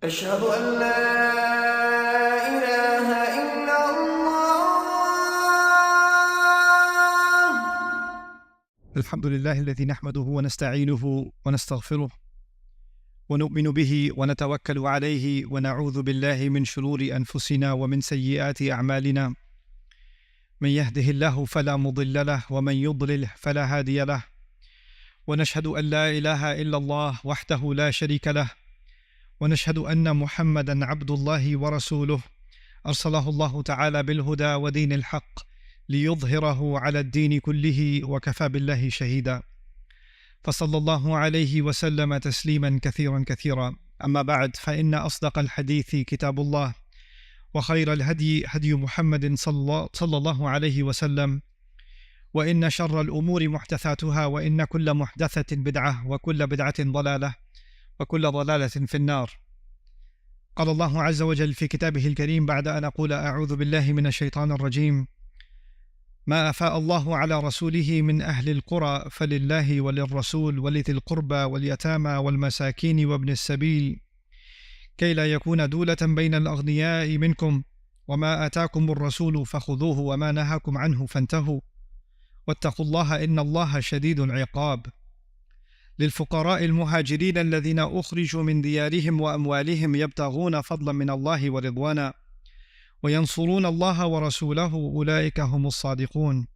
أشهد أن لا إله إلا الله. الحمد لله الذي نحمده ونستعينه ونستغفره ونؤمن به ونتوكل عليه ونعوذ بالله من شرور أنفسنا ومن سيئات أعمالنا. من يهده الله فلا مضل له ومن يضلل فلا هادي له، ونشهد أن لا إله إلا الله وحده لا شريك له، ونشهد أن محمدا عبد الله ورسوله أرسله الله تعالى بالهدى ودين الحق ليظهره على الدين كله وكفى بالله شهيدا، فصلى الله عليه وسلم تسليما كثيرا كثيرا. أما بعد، فإن أصدق الحديث كتاب الله، وخير الهدي هدي محمد صلى الله عليه وسلم، وإن شر الأمور محدثاتها، وإن كل محدثة بدعة، وكل بدعة ضلالة، وكل ضلالة في النار. قال الله عز وجل في كتابه الكريم بعد أن أقول أعوذ بالله من الشيطان الرجيم: ما أفاء الله على رسوله من أهل القرى فلله وللرسول ولذي القربى واليتامى والمساكين وابن السبيل كي لا يكون دولة بين الأغنياء منكم، وما آتاكم الرسول فخذوه وما نهاكم عنه فانتهوا، واتقوا الله إن الله شديد العقاب. للفقراء المهاجرين الذين أخرجوا من ديارهم وأموالهم يبتغون فضلا من الله ورضوانا وينصرون الله ورسوله أولئك هم الصادقون.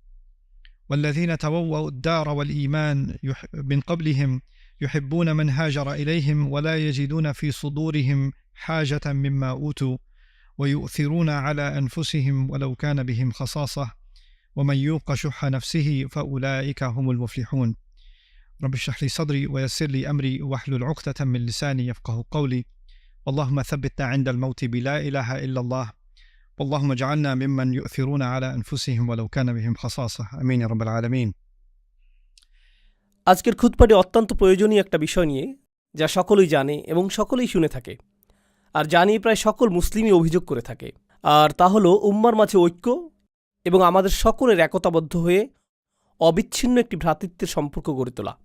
والذين تبوأوا الدار والإيمان من قبلهم يحبون من هاجر إليهم ولا يجدون في صدورهم حاجة مما أوتوا ويؤثرون على أنفسهم ولو كان بهم خصاصة ومن يوق شح نفسه فأولئك هم المفلحون. رب اشرح لي صدري ويسر لي أمري واحلل عقدة من لساني يفقه قولي. اللهم ثبتنا عند الموت بلا إله إلا الله، اللهم اجعلنا ممن يؤثرون على أنفسهم ولو كان بهم خصاصة. آمين يا رب العالمين. আজকের খুতবাটি অত্যন্ত প্রয়োজনীয় একটা বিষয় নিয়ে, যা সকলেই জানে এবং সকলেই শুনে থাকে, আর জানিয়ে প্রায় সকল মুসলিমই অভিযোগ করে থাকে। আর তা হলো উম্মার মাঝে ঐক্য এবং আমাদের সকলের একতাবদ্ধ হয়ে অবিচ্ছিন্ন একটি ভ্রাতৃত্বের সম্পর্ক গড়ে তোলা।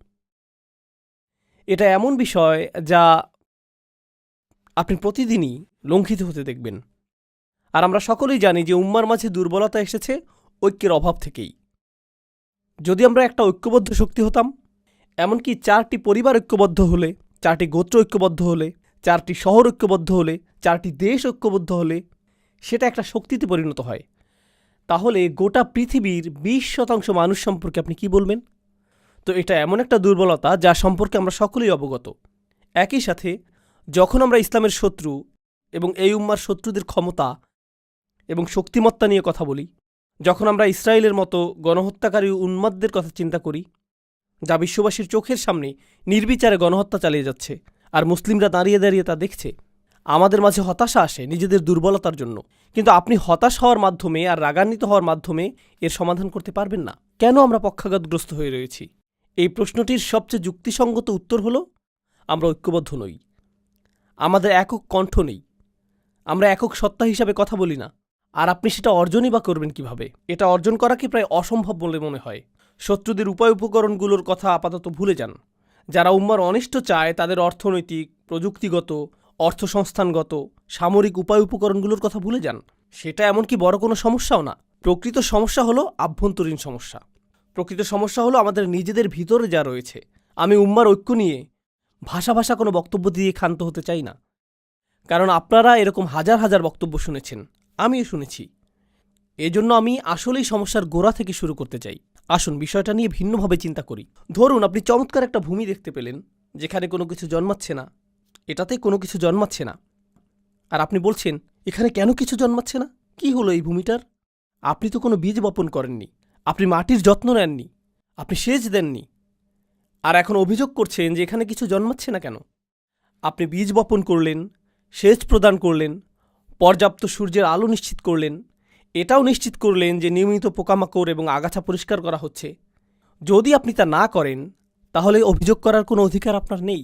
এটা এমন বিষয় যা আপনি প্রতিদিনই লঙ্ঘিত হতে দেখবেন। আর আমরা সকলেই জানি যে উম্মার মাঝে দুর্বলতা এসেছে ঐক্যের অভাব থেকেই। যদি আমরা একটা ঐক্যবদ্ধ শক্তি হতাম, এমনকি 4টি পরিবার ঐক্যবদ্ধ হলে, 4টি গোত্র ঐক্যবদ্ধ হলে, 4টি শহর ঐক্যবদ্ধ হলে, 4টি দেশ ঐক্যবদ্ধ হলে সেটা একটা শক্তিতে পরিণত হয়, তাহলে গোটা পৃথিবীর 20% মানুষ সম্পর্কে আপনি কি বলবেন? তো এটা এমন একটা দুর্বলতা যা সম্পর্কে আমরা সকলেই অবগত। একই সাথে যখন আমরা ইসলামের শত্রু এবং এই উম্মার শত্রুদের ক্ষমতা এবং শক্তিমত্তা নিয়ে কথা বলি, যখন আমরা ইসরায়েলের মতো গণহত্যাকারী উন্মাদদের কথা চিন্তা করি, যা বিশ্ববাসীর চোখের সামনে নির্বিচারে গণহত্যা চালিয়ে যাচ্ছে, আর মুসলিমরা দাঁড়িয়ে দাঁড়িয়ে তা দেখছে, আমাদের মাঝে হতাশা আসে নিজেদের দুর্বলতার জন্য। কিন্তু আপনি হতাশ হওয়ার মাধ্যমে আর রাগান্বিত হওয়ার মাধ্যমে এর সমাধান করতে পারবেন না। কেন আমরা পক্ষাঘাতগ্রস্ত হয়ে রয়েছি? এই প্রশ্নটির সবচেয়ে যুক্তিসঙ্গত উত্তর হলো, আমরা ঐক্যবদ্ধ নই, আমাদের একক কণ্ঠ নেই, আমরা একক সত্তা হিসাবে কথা বলি না। আর আপনি সেটা অর্জনই বা করবেন কিভাবে? এটা অর্জন করা কি প্রায় অসম্ভব বলে মনে হয়। শত্রুদের উপায় উপকরণগুলোর কথা আপাতত ভুলে যান। যারা উম্মার অনিষ্ট চায় তাদের অর্থনৈতিক, প্রযুক্তিগত, অর্থসংস্থানগত, সামরিক উপায় উপকরণগুলোর কথা ভুলে যান। সেটা এমনকি বড় কোনো সমস্যাও না। প্রকৃত সমস্যা হলো আভ্যন্তরীণ সমস্যা। প্রকৃত সমস্যা হলো আমাদের নিজেদের ভিতরে যা রয়েছে। আমি উম্মার ঐক্য নিয়ে ভাষা কোনো বক্তব্য দিয়ে ক্ষান্ত হতে চাই না, কারণ আপনারা এরকম হাজার হাজার বক্তব্য শুনেছেন, আমিও শুনেছি। এজন্য আমি আসলেই সমস্যার গোড়া থেকে শুরু করতে চাই। আসুন বিষয়টা নিয়ে ভিন্নভাবে চিন্তা করি। ধরুন আপনি চমৎকার একটা ভূমি দেখতে পেলেন, যেখানে কোনো কিছু জন্মাচ্ছে না, এটাতে কোনো কিছু জন্মাচ্ছে না। আর আপনি বলছেন, এখানে কেন কিছু জন্মাচ্ছে না? কি হলো এই ভূমিটার? আপনি তো কোনো বীজ বপন করেননি, আপনি মাটির যত্ন নেননি, আপনি সেচ দেননি, আর এখন অভিযোগ করছেন যে এখানে কিছু জন্মাচ্ছে না কেন? আপনি বীজ বপন করলেন, সেচ প্রদান করলেন, পর্যাপ্ত সূর্যের আলো নিশ্চিত করলেন, এটাও নিশ্চিত করলেন যে নিয়মিত পোকামাকড় এবং আগাছা পরিষ্কার করা হচ্ছে। যদি আপনি তা না করেন, তাহলে অভিযোগ করার কোনো অধিকার আপনার নেই।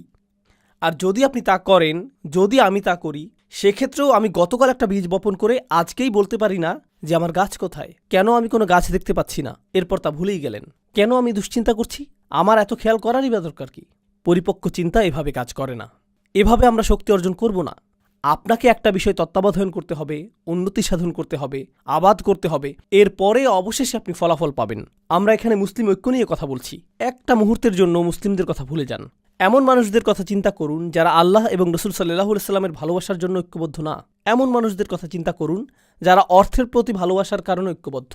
আর যদি আপনি তা করেন, যদি আমি তা করি, সেক্ষেত্রেও আমি গতকাল একটা বীজ বপন করে আজকেই বলতে পারি না যে আমার গাছ কোথায়, কেন আমি কোনো গাছ দেখতে পাচ্ছি না, এরপর তা ভুলেই গেলেন। কেন আমি দুশ্চিন্তা করছি? আমার এত খেয়াল করারই বা দরকার কি? পরিপক্ক চিন্তা এভাবে কাজ করে না। এভাবে আমরা শক্তি অর্জন করব না। আপনাকে একটা বিষয় তত্ত্বাবধান করতে হবে, উন্নতি সাধন করতে হবে, আবাদ করতে হবে, এরপরে অবশেষে আপনি ফলাফল পাবেন। আমরা এখানে মুসলিম ঐক্য নিয়ে কথা বলছি। একটা মুহূর্তের জন্য মুসলিমদের কথা ভুলে যান। এমন মানুষদের কথা চিন্তা করুন যারা আল্লাহ এবং রসুল সাল্লাল্লাহু আলাইহি সাল্লামের ভালোবাসার জন্য ঐক্যবদ্ধ না। এমন মানুষদের কথা চিন্তা করুন যারা অর্থের প্রতি ভালোবাসার কারণে ঐক্যবদ্ধ।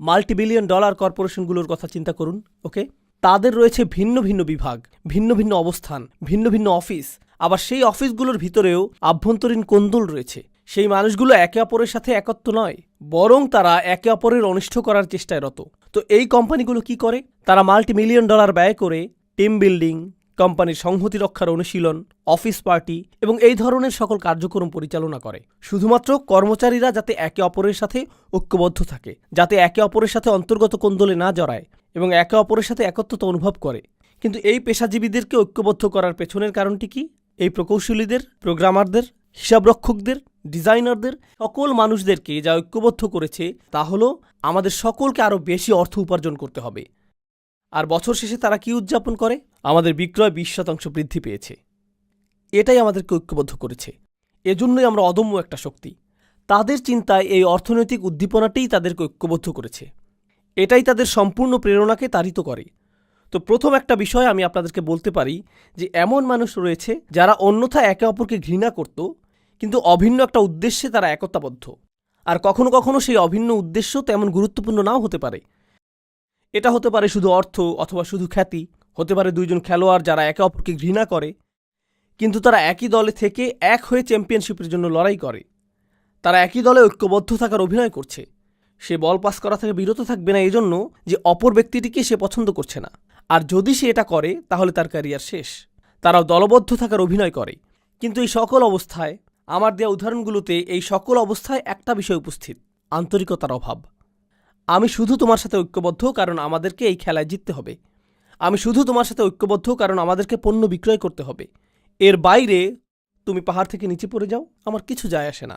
মাল্টিবিলিয়ন ডলার কর্পোরেশনগুলোর কথা চিন্তা করুন। ওকে, তাদের রয়েছে ভিন্ন ভিন্ন বিভাগ, ভিন্ন ভিন্ন অবস্থান, ভিন্ন ভিন্ন অফিস। আবার সেই অফিসগুলোর ভিতরেও আভ্যন্তরীণ কোন্দল রয়েছে। সেই মানুষগুলো একে অপরের সাথে একত্র নয়, বরং তারা একে অপরের অনিষ্ট করার চেষ্টায় রত। তো এই কোম্পানিগুলো কি করে? তারা মাল্টিমিলিয়ন ডলার ব্যয় করে টিম বিল্ডিং, কোম্পানির সংহতি রক্ষার অনুশীলন, অফিস পার্টি এবং এই ধরনের সকল কার্যক্রম পরিচালনা করে শুধুমাত্র কর্মচারীরা যাতে একে অপরের সাথে ঐক্যবদ্ধ থাকে, যাতে একে অপরের সাথে অন্তর্গত কোন্দলে না জড়ায় এবং একে অপরের সাথে একত্রতা অনুভব করে। কিন্তু এই পেশাজীবীদেরকে ঐক্যবদ্ধ করার পেছনের কারণটি কি? এই প্রকৌশলীদের, প্রোগ্রামারদের, হিসাবরক্ষকদের, ডিজাইনারদের, সকল মানুষদেরকে যা ঐক্যবদ্ধ করেছে তা হলো আমাদের সকলকে আরও বেশি অর্থ উপার্জন করতে হবে। আর বছর শেষে তারা কি উদযাপন করে? আমাদের বিক্রয় 20% বৃদ্ধি পেয়েছে। এটাই আমাদেরকে ঐক্যবদ্ধ করেছে। এজন্যই আমরা অদম্য একটা শক্তি। তাদের চিন্তায় এই অর্থনৈতিক উদ্দীপনাটাই তাদেরকে ঐক্যবদ্ধ করেছে। এটাই তাদের সম্পূর্ণ প্রেরণাকে তাড়িত করে। তো প্রথম একটা বিষয় আমি আপনাদেরকে বলতে পারি যে এমন মানুষ রয়েছে যারা অন্যথা একে অপরকে ঘৃণা করত, কিন্তু অভিন্ন একটা উদ্দেশ্যে তারা একতাবদ্ধ। আর কখনো কখনো সেই অভিন্ন উদ্দেশ্য তেমন গুরুত্বপূর্ণ নাও হতে পারে। এটা হতে পারে শুধু অর্থ অথবা শুধু খ্যাতি, হতে পারে দুইজন খেলোয়াড় যারা একে অপরকে ঘৃণা করে, কিন্তু তারা একই দলে থেকে এক হয়ে চ্যাম্পিয়নশিপের জন্য লড়াই করে। তারা একই দলে ঐক্যবদ্ধ থাকার অভিনয় করছে। সে বল পাস করা থেকে বিরত থাকবে না এজন্য যে অপর ব্যক্তিটিকে সে পছন্দ করছে না। আর যদি সে এটা করে তাহলে তার ক্যারিয়ার শেষ। তারাও দলবদ্ধ থাকার অভিনয় করে। কিন্তু এই সকল অবস্থায়, আমার দেওয়া উদাহরণগুলোতে এই সকল অবস্থায় একটা বিষয় উপস্থিত: আন্তরিকতার অভাব। আমি শুধু তোমার সাথে ঐক্যবদ্ধ কারণ আমাদেরকে এই খেলায় জিততে হবে। আমি শুধু তোমার সাথে ঐক্যবদ্ধ কারণ আমাদেরকে পণ্য বিক্রয় করতে হবে। এর বাইরে তুমি পাহাড় থেকে নিচে পড়ে যাও, আমার কিছু যায় আসে না।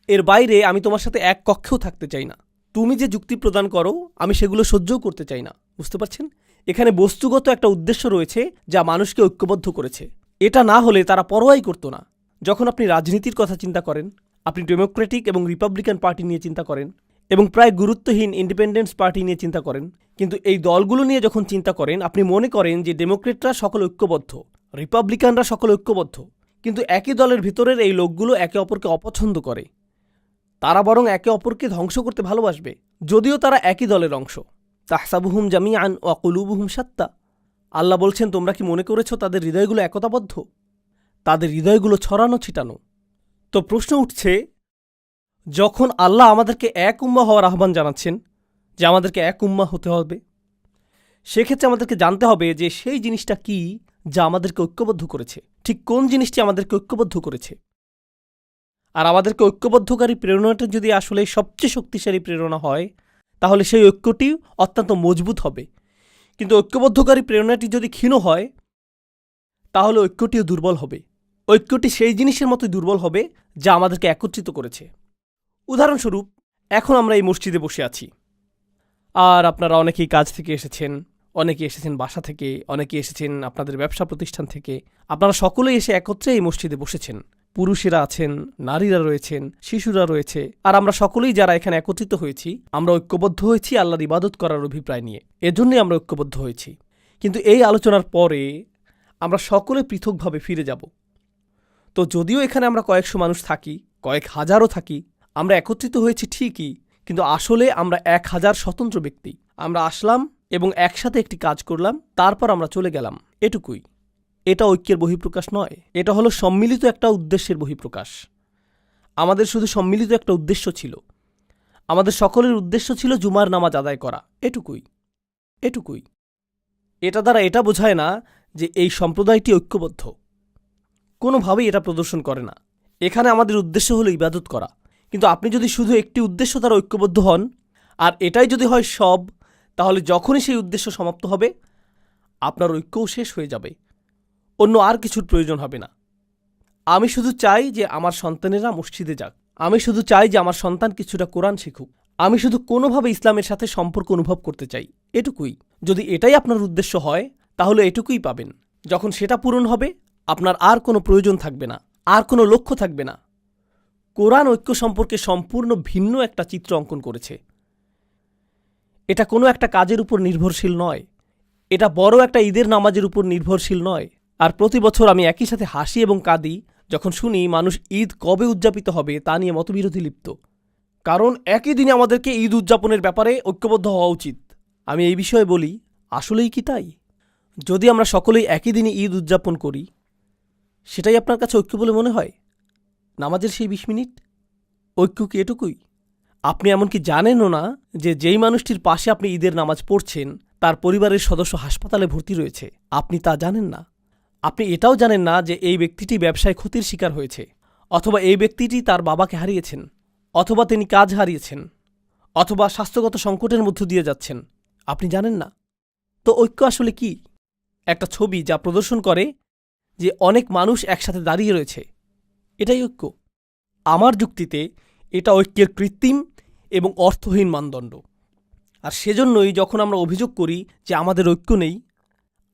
এর বাইরে আমি তোমার সাথে এক কক্ষেও থাকতে চাই না। তুমি যে যুক্তি প্রদান করো আমি সেগুলো সহ্যও করতে চাই না। বুঝতে পারছেন? এখানে বস্তুগত একটা উদ্দেশ্য রয়েছে যা মানুষকে ঐক্যবদ্ধ করেছে। এটা না হলে তারা পরোয়াই করতো না। যখন আপনি রাজনীতির কথা চিন্তা করেন, আপনি ডেমোক্রেটিক এবং রিপাবলিকান পার্টি নিয়ে চিন্তা করেন এবং প্রায় গুরুত্বহীন ইন্ডিপেন্ডেন্স পার্টি নিয়ে চিন্তা করেন, কিন্তু এই দলগুলো নিয়ে যখন চিন্তা করেন আপনি মনে করেন যে ডেমোক্রেটরা সকল ঐক্যবদ্ধ, রিপাবলিকানরা সকল ঐক্যবদ্ধ। কিন্তু একই দলের ভিতরের এই লোকগুলো একে অপরকে অপছন্দ করে। তারা বরং একে অপরকে ধ্বংস করতে ভালোবাসবে, যদিও তারা একই দলের অংশ। তাহসাবুহুম জামিআন ওয়া কুলুবুহুম শাত্তা। আল্লাহ বলছেন, তোমরা কি মনে করেছো তাদের হৃদয়গুলো একতাবদ্ধ? তাদের হৃদয়গুলো ছড়ানো ছিটানো। তো প্রশ্ন উঠছে, যখন আল্লাহ আমাদেরকে এক উম্মাহ হওয়ার আহ্বান জানাচ্ছেন যে আমাদেরকে এক উম্মাহ হতে হবে, সেক্ষেত্রে আমাদেরকে জানতে হবে যে সেই জিনিসটা কি যা আমাদেরকে ঐক্যবদ্ধ করেছে। ঠিক কোন জিনিসটি আমাদেরকে ঐক্যবদ্ধ করেছে? আর আমাদেরকে ঐক্যবদ্ধকারী প্রেরণাটা যদি আসলে সবচেয়ে শক্তিশালী প্রেরণা হয় তাহলে সেই ঐক্যটি অত্যন্ত মজবুত হবে। কিন্তু ঐক্যবদ্ধকারী প্রেরণাটি যদি ক্ষীণ হয় তাহলে ঐক্যটিও দুর্বল হবে। ঐক্যটি সেই জিনিসের মতোই দুর্বল হবে যা আমাদেরকে একত্রিত করেছে। উদাহরণস্বরূপ, এখন আমরা এই মসজিদে বসে আছি, আর আপনারা অনেকেই কাজ থেকে এসেছেন, অনেকে এসেছেন বাসা থেকে, অনেকে এসেছেন আপনাদের ব্যবসা প্রতিষ্ঠান থেকে। আপনারা সকলেই এসে একত্রে এই মসজিদে বসেছেন। পুরুষেরা আছেন, নারীরা রয়েছেন, শিশুরা রয়েছে, আর আমরা সকলেই যারা এখানে একত্রিত হয়েছি আমরা ঐক্যবদ্ধ হয়েছি আল্লাহর ইবাদত করার অভিপ্রায় নিয়ে। এজন্যই আমরা ঐক্যবদ্ধ হয়েছি। কিন্তু এই আলোচনার পরে আমরা সকলে পৃথকভাবে ফিরে যাব। তো যদিও এখানে আমরা কয়েকশো মানুষ থাকি, কয়েক হাজারও থাকি, আমরা একত্রিত হয়েছি ঠিকই, কিন্তু আসলে আমরা 1000 স্বতন্ত্র ব্যক্তি। আমরা আসলাম এবং একসাথে একটি কাজ করলাম, তারপর আমরা চলে গেলাম, এটুকুই। এটা ঐক্যের বহিঃপ্রকাশ নয়, এটা হলো সম্মিলিত একটা উদ্দেশ্যের বহিঃপ্রকাশ। আমাদের শুধু সম্মিলিত একটা উদ্দেশ্য ছিল। আমাদের সকলের উদ্দেশ্য ছিল জুমার নামাজ আদায় করা, এটুকুই। এটা দ্বারা এটা বোঝায় না যে এই সম্প্রদায়টি ঐক্যবদ্ধ। কোনোভাবেই এটা প্রদর্শন করে না। এখানে আমাদের উদ্দেশ্য হলো ইবাদত করা। কিন্তু আপনি যদি শুধু একটি উদ্দেশ্য দ্বারা ঐক্যবদ্ধ হন আর এটাই যদি হয় সব, তাহলে যখনই সেই উদ্দেশ্য সমাপ্ত হবে আপনার ঐক্যও শেষ হয়ে যাবে। অন্য আর কিছুর প্রয়োজন হবে না। আমি শুধু চাই যে আমার সন্তানেরা মসজিদে যাক। আমি শুধু চাই যে আমার সন্তান কিছুটা কোরআন শিখুক। আমি শুধু কোনোভাবে ইসলামের সাথে সম্পর্ক অনুভব করতে চাই, এটুকুই। যদি এটাই আপনার উদ্দেশ্য হয় তাহলে এটুকুই পাবেন। যখন সেটা পূরণ হবে আপনার আর কোনো প্রয়োজন থাকবে না। আর কোনো লক্ষ্য থাকবে না। কোরআন ঐক্য সম্পর্কে সম্পূর্ণ ভিন্ন একটা চিত্র অঙ্কন করেছে। এটা কোনো একটা কাজের উপর নির্ভরশীল নয়, এটা বড় একটা ঈদের নামাজের উপর নির্ভরশীল নয়। আর প্রতি বছর আমি একই সাথে হাসি এবং কাঁদি যখন শুনি মানুষ ঈদ কবে উদযাপিত হবে তা নিয়ে মতবিরোধী লিপ্ত। কারণ একই দিনে আমাদেরকে ঈদ উদযাপনের ব্যাপারে ঐক্যবদ্ধ হওয়া উচিত। আমি এই বিষয়ে বলি, আসলেই কি তাই? যদি আমরা সকলেই একই দিনে ঈদ উদযাপন করি, সেটাই আপনার কাছে ঐক্য বলে মনে হয়? নামাজের সেই ২০ মিনিট ঐক্য কি এটুকুই? আপনি এমনকি জানেনও না যে যেই মানুষটির পাশে আপনি ঈদের নামাজ পড়ছেন তার পরিবারের সদস্য হাসপাতালে ভর্তি রয়েছে। আপনি তা জানেন না। আপনি এটাও জানেন না যে এই ব্যক্তিটি ব্যবসায় ক্ষতির শিকার হয়েছে, অথবা এই ব্যক্তিটি তার বাবাকে হারিয়েছেন, অথবা তিনি কাজ হারিয়েছেন, অথবা স্বাস্থ্যগত সংকটের মধ্য দিয়ে যাচ্ছেন। আপনি জানেন না। তো ঐক্য আসলে কি? একটা ছবি যা প্রদর্শন করে যে অনেক মানুষ একসাথে দাঁড়িয়ে রয়েছে, এটাই ঐক্য। আমার যুক্তিতে এটা ঐক্যের কৃত্রিম এবং অর্থহীন মানদণ্ড। আর সেজন্যই যখন আমরা অভিযোগ করি যে আমাদের ঐক্য নেই,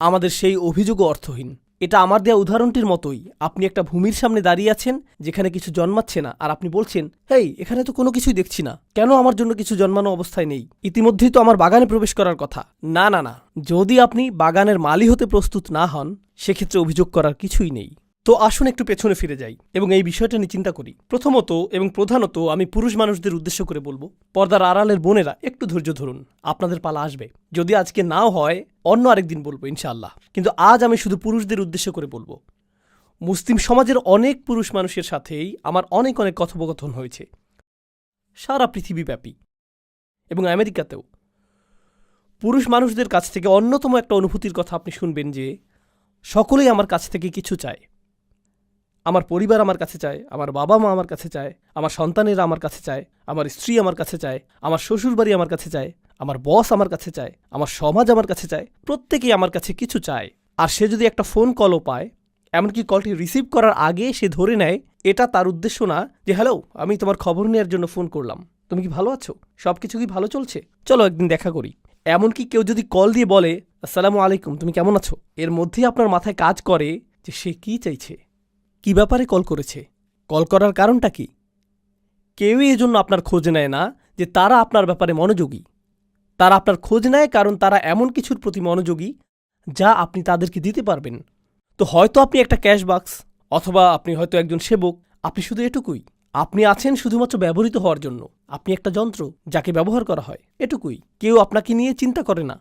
আমাদের সেই অভিযোগও অর্থহীন। এটা আমার দেওয়া উদাহরণটির মতোই। আপনি একটা ভূমির সামনে দাঁড়িয়ে আছেন যেখানে কিছু জন্মাচ্ছে না, আর আপনি বলছেন, হেই, এখানে তো কোনো কিছুই দেখছি না, কেন আমার জন্য কিছু জন্মানো অবস্থায় নেই? ইতিমধ্যেই তো আমার বাগানে প্রবেশ করার কথা। না না না, যদি আপনি বাগানের মালি হতে প্রস্তুত না হন, সেক্ষেত্রে অভিযোগ করার কিছুই নেই। তো আসুন একটু পেছনে ফিরে যাই এবং এই বিষয়টা নিয়ে চিন্তা করি। প্রথমত এবং প্রধানত আমি পুরুষ মানুষদের উদ্দেশ্য করে বলবো, পর্দার আড়ালের বোনেরা একটু ধৈর্য ধরুন, আপনাদের পালা আসবে। যদি আজকে নাও হয়, অন্য আরেকদিন বলবো ইনশাআল্লাহ। কিন্তু আজ আমি শুধু পুরুষদের উদ্দেশ্য করে বলবো। মুসলিম সমাজের অনেক পুরুষ মানুষের সাথেই আমার অনেক অনেক কথোপকথন হয়েছে, সারা পৃথিবীব্যাপী এবং আমেরিকাতেও। পুরুষ মানুষদের কাছ থেকে অন্যতম একটা অনুভূতির কথা আপনি শুনবেন যে সকলেই আমার কাছ থেকে কিছু চায়। আমার পরিবার আমার কাছে চায়, আমার বাবা মা আমার কাছে চায়, আমার সন্তানেরা আমার কাছে চায়, আমার স্ত্রী আমার কাছে চায়, আমার শ্বশুরবাড়ি আমার কাছে চায়, আমার বস আমার কাছে চায়, আমার সমাজ আমার কাছে চায়। প্রত্যেকেই আমার কাছে কিছু চায়। আর সে যদি একটা ফোন কলও পায়, এমনকি কলটি রিসিভ করার আগে সে ধরে নেয় এটা তার উদ্দেশ্য না যে হ্যালো, আমি তোমার খবর নেওয়ার জন্য ফোন করলাম, তুমি কি ভালো আছো, সব কিছু কি ভালো চলছে, চলো একদিন দেখা করি। এমনকি কেউ যদি কল দিয়ে বলে আসসালামু আলাইকুম, তুমি কেমন আছো, এর মধ্যেই আপনার মাথায় কাজ করে যে সে কি চাইছে, কি ব্যাপারে কল করেছে, কল করার কারণটা কি। কেউই এজন্য আপনার খোঁজ নেয় না যে তারা আপনার ব্যাপারে মনোযোগী। তারা আপনার খোঁজ নেয় কারণ তারা এমন কিছুর প্রতি মনোযোগী যা আপনি তাদেরকে দিতে পারবেন। তো হয়তো আপনি একটা ক্যাশ বাক্স, অথবা আপনি হয়তো একজন সেবক, আপনি শুধু এটুকুই। আপনি আছেন শুধুমাত্র ব্যবহৃত হওয়ার জন্য। আপনি একটা যন্ত্র যাকে ব্যবহার করা হয়, এটুকুই। কেউ আপনাকে নিয়ে চিন্তা করে না।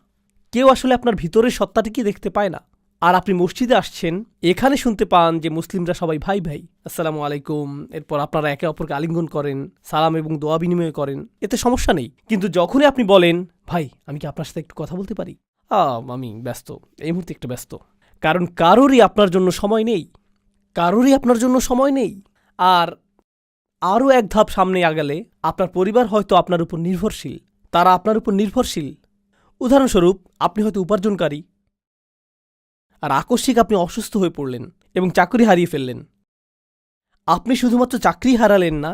কেউ আসলে আপনার ভিতরের সত্তাটিকে দেখতে পায় না। আর আপনি মসজিদে আসছেন, এখানে শুনতে পান যে মুসলিমরা সবাই ভাই ভাই, আসসালামু আলাইকুম, এরপর আপনারা একে অপরকে আলিঙ্গন করেন, সালাম এবং দোয়া বিনিময় করেন, এতে সমস্যা নেই। কিন্তু যখনই আপনি বলেন ভাই, আমি কি আপনার সাথে একটু কথা বলতে পারি, আমি ব্যস্ত, এই মুহূর্তে একটু ব্যস্ত, কারণ কারোরই আপনার জন্য সময় নেই, কারোরই আপনার জন্য সময় নেই। আর আরও এক ধাপ সামনে আগালে আপনার পরিবার হয়তো আপনার উপর নির্ভরশীল, তারা আপনার উপর নির্ভরশীল। উদাহরণস্বরূপ, আপনি হয়তো উপার্জনকারী, আর আকস্মিক আপনি অসুস্থ হয়ে পড়লেন এবং চাকরি হারিয়ে ফেললেন। আপনি শুধুমাত্র চাকরি হারালেন না,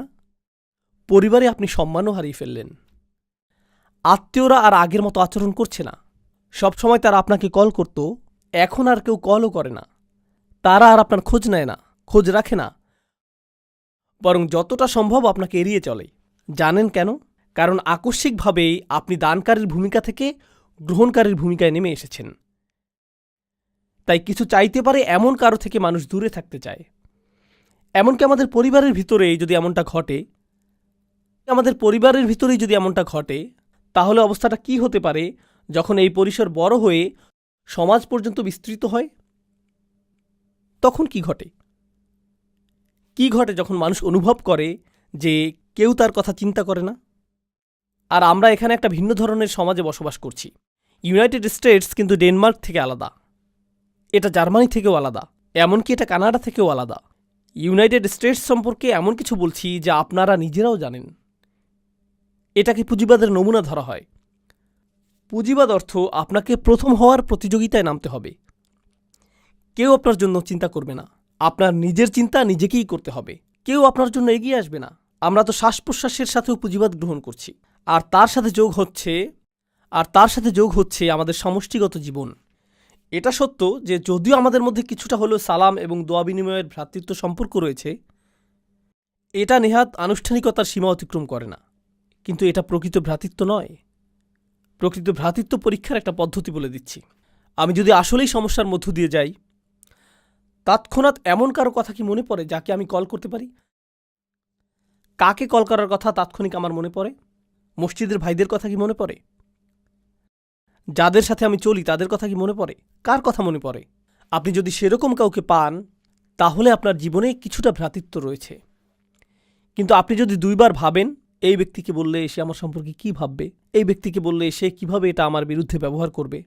পরিবারে আপনি সম্মানও হারিয়ে ফেললেন। আত্মীয়রা আর আগের মতো আচরণ করছে না। সবসময় তারা আপনাকে কল করত, এখন আর কেউ কলও করে না। তারা আর আপনার খোঁজ নেয় না, খোঁজ রাখে না, বরং যতটা সম্ভব আপনাকে এড়িয়ে চলে। জানেন কেন? কারণ আকস্মিকভাবেই আপনি দানকারীর ভূমিকা থেকে গ্রহণকারীর ভূমিকায় নেমে এসেছেন। তাই কিছু চাইতে পারে এমন কারো থেকে মানুষ দূরে থাকতে চায়। এমনকি আমাদের পরিবারের ভিতরেই যদি এমনটা ঘটে, তাহলে অবস্থাটা কি হতে পারে যখন এই পরিসর বড় হয়ে সমাজ পর্যন্ত বিস্তৃত হয়? তখন কি ঘটে? যখন মানুষ অনুভব করে যে কেউ তার কথা চিন্তা করে না? আর আমরা এখানে একটা ভিন্ন ধরনের সমাজে বসবাস করছি। ইউনাইটেড স্টেটস কিন্তু ডেনমার্ক থেকে আলাদা, এটা জার্মানি থেকেও আলাদা, এমনকি এটা কানাডা থেকেও আলাদা। ইউনাইটেড স্টেটস সম্পর্কে এমন কিছু বলছি যা আপনারা নিজেরাও জানেন। এটাকে পুঁজিবাদের নমুনা ধরা হয়। পুঁজিবাদ অর্থ আপনাকে প্রথম হওয়ার প্রতিযোগিতায় নামতে হবে। কেউ আপনার জন্য চিন্তা করবে না, আপনার নিজের চিন্তা নিজেকেই করতে হবে। কেউ আপনার জন্য এগিয়ে আসবে না। আমরা তো শ্বাস প্রশ্বাসের সাথেও পুঁজিবাদ গ্রহণ করছি, আর তার সাথে যোগ হচ্ছে আমাদের সমষ্টিগত জীবন। এটা সত্য যে যদিও আমাদের মধ্যে কিছুটা হলেও সালাম এবং দোয়া বিনিময়ের ভ্রাতৃত্ব সম্পর্ক রয়েছে, এটা নেহাত আনুষ্ঠানিকতার সীমা অতিক্রম করে না। কিন্তু এটা প্রকৃত ভ্রাতৃত্ব নয়। প্রকৃত ভ্রাতৃত্ব পরীক্ষার একটা পদ্ধতি বলে দিচ্ছি। আমি যদি আসলেই সমস্যার মধ্য দিয়ে যাই, তৎক্ষণাৎ এমন কারো কথা কি মনে পড়ে যাকে আমি কল করতে পারি? কাকে কল করার কথা তাৎক্ষণিক আমার মনে পড়ে? মসজিদের ভাইদের কথা কি মনে পড়ে? যাদের সাথে আমি চলি তাদের কথা কি মনে পড়ে? কার কথা মনে পড়ে? আপনি যদি সেরকম কাউকে পান, তাহলে আপনার জীবনে কিছুটা ভ্রাতৃত্ব রয়েছে। কিন্তু আপনি যদি দুইবার ভাবেন, এই ব্যক্তিকে বললে সে আমার সম্পর্কে কি ভাববে, এই ব্যক্তিকে বললে সে কিভাবে এটা আমার বিরুদ্ধে ব্যবহার করবে,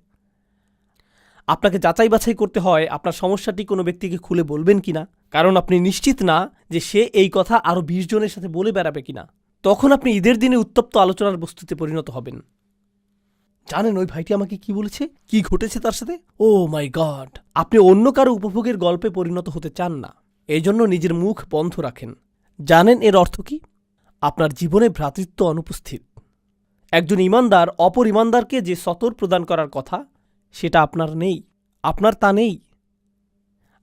আপনাকে যাচাই বাছাই করতে হয় আপনার সমস্যাটি কোনো ব্যক্তিকে খুলে বলবেন কিনা, কারণ আপনি নিশ্চিত না যে সে এই কথা আরও 20 জনের সাথে বলে বেড়াবে কিনা। তখন আপনি ঈদের দিনে উত্তপ্ত আলোচনার বস্তুতে পরিণত হবেন। জানেন ওই ভাইটি আমাকে কি বলেছে, কি ঘটেছে তার সাথে? ও মাই গড! আপনি অন্য কারো উপভোগের গল্পে পরিণত হতে চান না, এই জন্য নিজের মুখ বন্ধ রাখেন। জানেন এর অর্থ কি? আপনার জীবনে ভ্রাতৃত্ব অনুপস্থিত। একজন ইমানদার অপর ইমানদারকে যে সতর প্রদান করার কথা, সেটা আপনার নেই, আপনার তা নেই।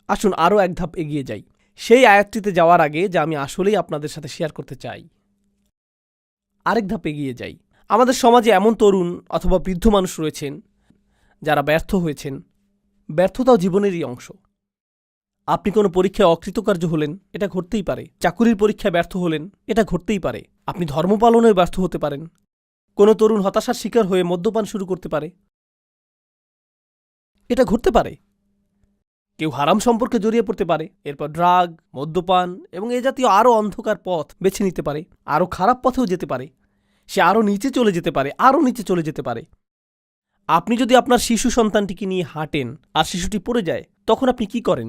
আসুন আরও এক ধাপ এগিয়ে যাই, সেই আয়াতটিতে যাওয়ার আগে যা আমি আসলেই আপনাদের সাথে শেয়ার করতে চাই। আরেক ধাপ এগিয়ে যাই। আমাদের সমাজে এমন তরুণ অথবা বৃদ্ধ মানুষ রয়েছেন যারা ব্যর্থ হয়েছেন। ব্যর্থতাও জীবনেরই অংশ। আপনি কোনো পরীক্ষায় অকৃতকার্য হলেন, এটা ঘটতেই পারে। চাকুরির পরীক্ষায় ব্যর্থ হলেন, এটা ঘটতেই পারে। আপনি ধর্ম পালনে ব্যর্থ হতে পারেন। কোনো তরুণ হতাশার শিকার হয়ে মদ্যপান শুরু করতে পারে, এটা ঘটতে পারে। কেউ হারাম সম্পর্কে জড়িয়ে পড়তে পারে, এরপর ড্রাগ, মদ্যপান এবং এ জাতীয় আরও অন্ধকার পথ বেছে নিতে পারে, আরও খারাপ পথেও যেতে পারে। সে আরও নিচে চলে যেতে পারে, আরও নিচে চলে যেতে পারে। আপনি যদি আপনার শিশু সন্তানটিকে নিয়ে হাঁটেন আর শিশুটি পড়ে যায়, তখন আপনি কি করেন?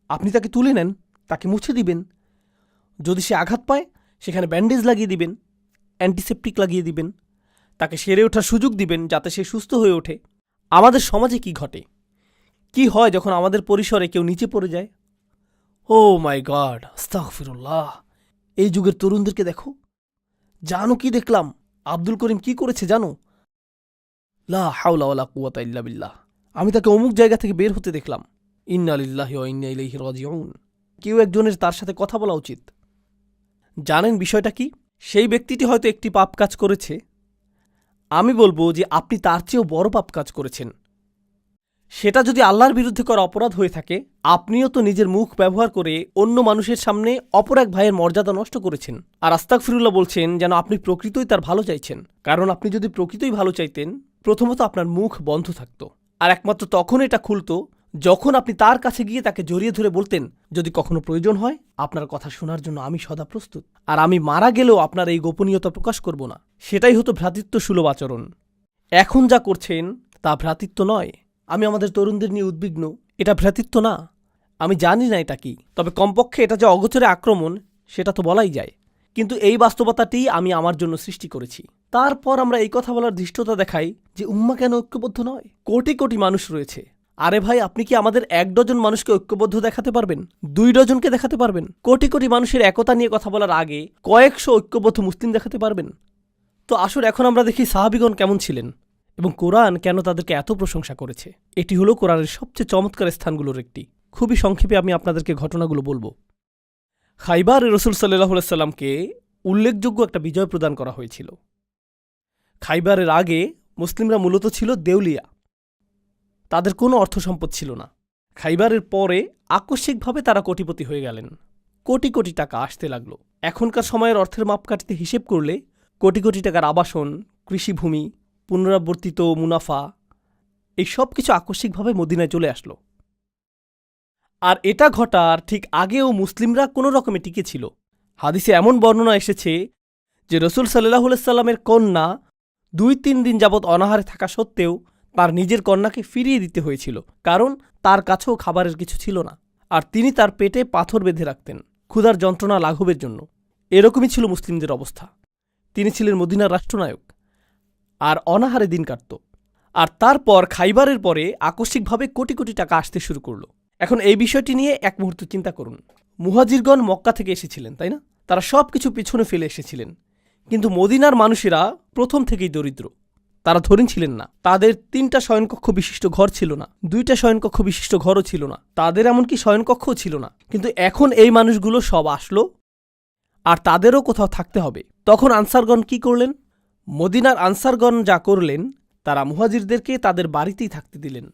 আপনি তাকে তুলে নেন, তাকে মুছে দিবেন। যদি সে আঘাত পায়, সেখানে ব্যান্ডেজ লাগিয়ে দিবেন, অ্যান্টিসেপটিক লাগিয়ে দিবেন, তাকে সেরে ওঠার সুযোগ দিবেন যাতে সে সুস্থ হয়ে ওঠে। আমাদের সমাজে কি ঘটে, কি হয় যখন আমাদের পরিসরে কেউ নিচে পড়ে যায়? ও মাই গড, আস্তাগফিরুল্লাহ! এই যুগের তরুণদেরকে দেখো। জানো কি দেখলাম? আব্দুল করিম কি করেছে জানো? লা হাওলা ওয়ালা কুওয়াতা ইল্লা বিল্লাহ। আমি তাকে অমুক জায়গা থেকে বের হতে দেখলাম। ইন্না লিল্লাহি ওয়া ইন্না ইলাইহি রাজিউন। কেউ একজনের তার সাথে কথা বলা উচিত। জানেন বিষয়টা কি? সেই ব্যক্তিটি হয়তো একটি পাপ কাজ করেছে। আমি বলবো যে আপনি তার চেয়েও বড় পাপ কাজ করেছেন। সেটা যদি আল্লাহর বিরুদ্ধে করা অপরাধ হয়ে থাকে, আপনিও তো নিজের মুখ ব্যবহার করে অন্য মানুষের সামনে অপর এক ভাইয়ের মর্যাদা নষ্ট করেছেন। আর আস্তাগফিরুল্লাহ বলছেন যেন আপনি প্রকৃতই তার ভালো চাইছেন। কারণ আপনি যদি প্রকৃতই ভালো চাইতেন, প্রথমত আপনার মুখ বন্ধ থাকত। আর একমাত্র তখন এটা খুলত যখন আপনি তার কাছে গিয়ে তাকে জড়িয়ে ধরে বলতেন, যদি কখনো প্রয়োজন হয় আপনার কথা শোনার জন্য আমি সদা প্রস্তুত, আর আমি মারা গেলেও আপনার এই গোপনীয়তা প্রকাশ করব না। সেটাই হতো ভ্রাতৃত্ব সুলভ আচরণ। এখন যা করছেন তা ভ্রাতৃত্ব নয়। আমি আমাদের তরুণদের নিয়ে উদ্বিগ্ন। এটা ভ্রাতৃত্ব না। আমি জানি না এটা কি, তবে কমপক্ষে এটা যে অগোচরে আক্রমণ সেটা তো বলাই যায়। কিন্তু এই বাস্তবতাটি আমি আমার জন্য সৃষ্টি করেছি। তারপর আমরা এই কথা বলার ধৃষ্টতা দেখাই যে উম্মাহ কেন ঐক্যবদ্ধ নয়? কোটি কোটি মানুষ রয়েছে। আরে ভাই, আপনি কি আমাদের 1 ডজন মানুষকে ঐক্যবদ্ধ দেখাতে পারবেন? 2 ডজনকে দেখাতে পারবেন? কোটি কোটি মানুষের একতা নিয়ে কথা বলার আগে কয়েকশো ঐক্যবদ্ধ মুসলিম দেখাতে পারবেন? তো আসলে এখন আমরা দেখি সাহাবীগণ কেমন ছিলেন এবং কোরআন কেন তাদেরকে এত প্রশংসা করেছে। এটি হলো কোরআনের সবচেয়ে চমৎকার স্থানগুলোর একটি। খুবই সংক্ষেপে আমি আপনাদেরকে ঘটনাগুলো বলবো। খাইবারে রাসূল সাল্লাল্লাহু আলাইহি সাল্লামকে উল্লেখযোগ্য একটা বিজয় প্রদান করা হয়েছিল। খাইবারের আগে মুসলিমরা মূলত ছিল দেউলিয়া, তাদের কোনো অর্থ সম্পদ ছিল না। খাইবারের পরে আকস্মিকভাবে তারা কোটিপতি হয়ে গেলেন। কোটি কোটি টাকা আসতে লাগলো। এখনকার সময়ের অর্থের মাপকাঠিতে হিসেব করলে কোটি কোটি টাকার আবাসন, কৃষিভূমি, পুনরাবর্তিত মুনাফা, এই সব কিছু আকস্মিকভাবে মদিনায় চলে আসলো। আর এটা ঘটার ঠিক আগেও মুসলিমরা কোনো রকমে টিকে ছিল। হাদিসে এমন বর্ণনা এসেছে যে রাসূল সাল্লাল্লাহু আলাইহি সাল্লামের কন্যা 2-3 দিন যাবৎ অনাহারে থাকা সত্ত্বেও তার নিজের কন্যাকে ফিরিয়ে দিতে হয়েছিল, কারণ তার কাছেও খাবারের কিছু ছিল না। আর তিনি তার পেটে পাথর বেঁধে রাখতেন ক্ষুধার যন্ত্রণা লাঘবের জন্য। এরকমই ছিল মুসলিমদের অবস্থা। তিনি ছিলেন মদিনার রাষ্ট্রনায়ক আর অনাহারে দিন কাটত। আর তারপর খাইবারের পরে আকস্মিকভাবে কোটি কোটি টাকা আসতে শুরু করল। এখন এই বিষয়টি নিয়ে এক মুহূর্ত চিন্তা করুন। মুহাজিরগণ মক্কা থেকে এসেছিলেন, তাই না? তারা সব কিছু পিছনে ফেলে এসেছিলেন। কিন্তু মদিনার মানুষেরা প্রথম থেকেই দরিদ্র। তারা ধনী ছিলেন না। তাদের 3টা শয়নকক্ষ বিশিষ্ট ঘর ছিল না, 2টা শয়নকক্ষ বিশিষ্ট ঘরও ছিল না, তাদের এমনকি শয়নকক্ষও ছিল না। কিন্তু এখন এই মানুষগুলো সব আসলো, আর তাদেরও কোথাও থাকতে হবে। তখন আনসারগণ কি করলেন? মদিনার আনসারগণ যা করলেন, তারা মুহাজিরদেরকে তাদের বাড়িতেই থাকতে দিলেন।